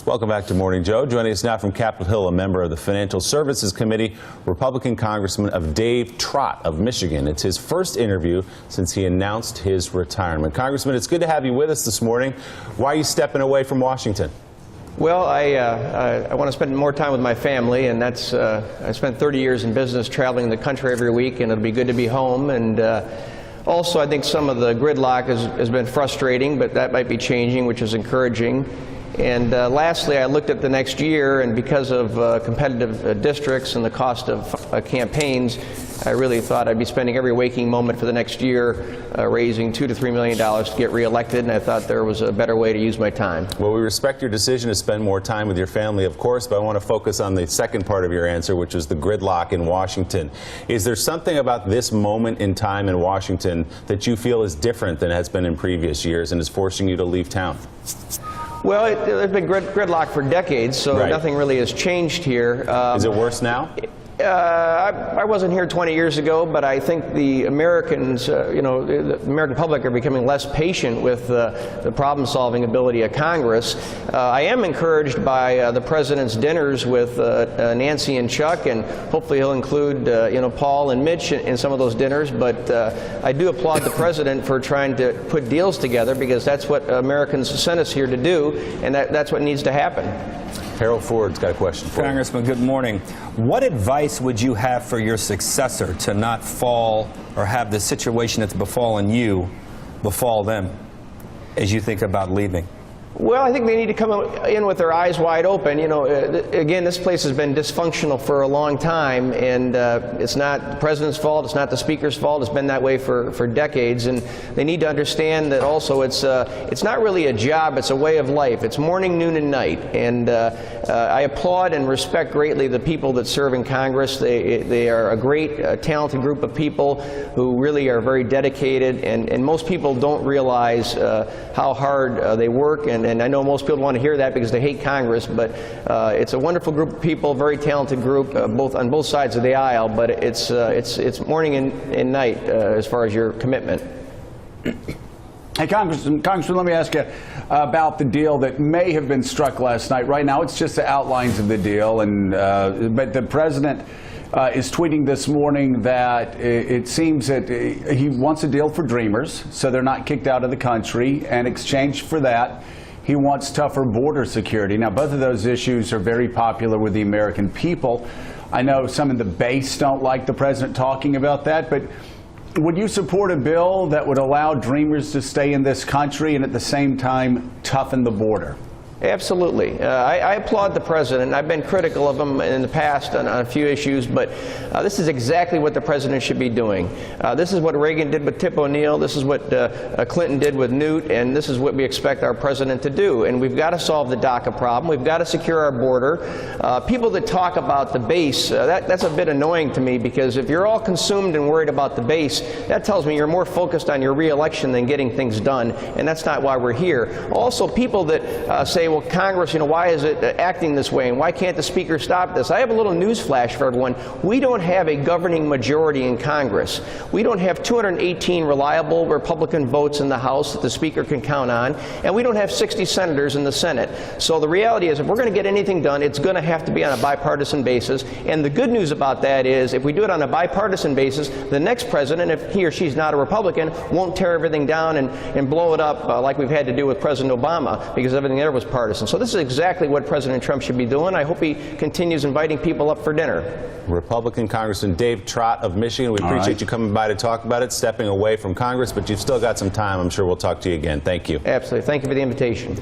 Welcome back to Morning Joe. Joining us now from Capitol Hill, a member of the Financial Services Committee, Republican Congressman Dave Trott of Michigan. It's his first interview since he announced his retirement. Congressman, it's good to have you with us this morning. Why are you stepping away from Washington? Well, I want to spend more time with my family, and that's I spent 30 years in business traveling the country every week, and it'll be good to be home. And also, I think some of the gridlock has been frustrating, but that might be changing, which is encouraging. And lastly, I looked at the next year, and because of competitive districts and the cost of campaigns, I really thought I'd be spending every waking moment for the next year raising $2 to $3 million to get reelected, and I thought there was a better way to use my time. Well, we respect your decision to spend more time with your family, of course, but I want to focus on the second part of your answer, which was the gridlock in Washington. Is there something about this moment in time in Washington that you feel is different than has been in previous years and is forcing you to leave town? Well, there's been gridlock for decades, so Nothing really has changed here. Is it worse now? I wasn't here 20 years ago, but I think the Americans, the American public are becoming less patient with the problem-solving ability of Congress. I am encouraged by the President's dinners with Nancy and Chuck, and hopefully he'll include, Paul and Mitch in some of those dinners. But I do applaud the President for trying to put deals together, because that's what Americans sent us here to do, and that's what needs to happen. Harold Ford's got a question for you. Congressman, good morning. What advice would you have for your successor to not fall or have the situation that's befallen you befall them as you think about leaving? Well, I think they need to come in with their eyes wide open. Again, this place has been dysfunctional for a long time, and it's not the President's fault, it's not the Speaker's fault, it's been that way for decades, and they need to understand that also it's not really a job, it's a way of life. It's morning, noon, and night, and I applaud and respect greatly the people that serve in Congress. They are a great, talented group of people who really are very dedicated, and most people don't realize how hard they work, and I know most people want to hear that because they hate Congress, but it's a wonderful group of people, very talented group, on both sides of the aisle. But it's morning and night as far as your commitment. Hey, Congressman, let me ask you about the deal that may have been struck last night. Right now, it's just the outlines of the deal, and but the President is tweeting this morning that it seems that he wants a deal for Dreamers, so they're not kicked out of the country. And in exchange for that, he wants tougher border security. Now, both of those issues are very popular with the American people. I know some in the base don't like the President talking about that, but would you support a bill that would allow Dreamers to stay in this country and at the same time toughen the border? Absolutely. I applaud the President. I've been critical of him in the past on a few issues, but this is exactly what the President should be doing. This is what Reagan did with Tip O'Neill. This is what Clinton did with Newt, and this is what we expect our President to do. And we've got to solve the DACA problem. We've got to secure our border. People that talk about the base, that's a bit annoying to me, because if you're all consumed and worried about the base, that tells me you're more focused on your re-election than getting things done, and that's not why we're here. Also, people that say, well, Congress, why is it acting this way, and why can't the Speaker stop this? I have a little news flash for everyone. We don't have a governing majority in Congress. We don't have 218 reliable Republican votes in the House that the Speaker can count on, and we don't have 60 senators in the Senate. So the reality is, if we're going to get anything done, it's going to have to be on a bipartisan basis. And the good news about that is, if we do it on a bipartisan basis, the next president, if he or she's not a Republican, won't tear everything down and blow it up like we've had to do with President Obama, because everything there was partisan. So this is exactly what President Trump should be doing. I hope he continues inviting people up for dinner. Republican Congressman Dave Trott of Michigan, we appreciate you coming by to talk about it, stepping away from Congress, but you've still got some time. I'm sure we'll talk to you again. Thank you. Absolutely. Thank you for the invitation.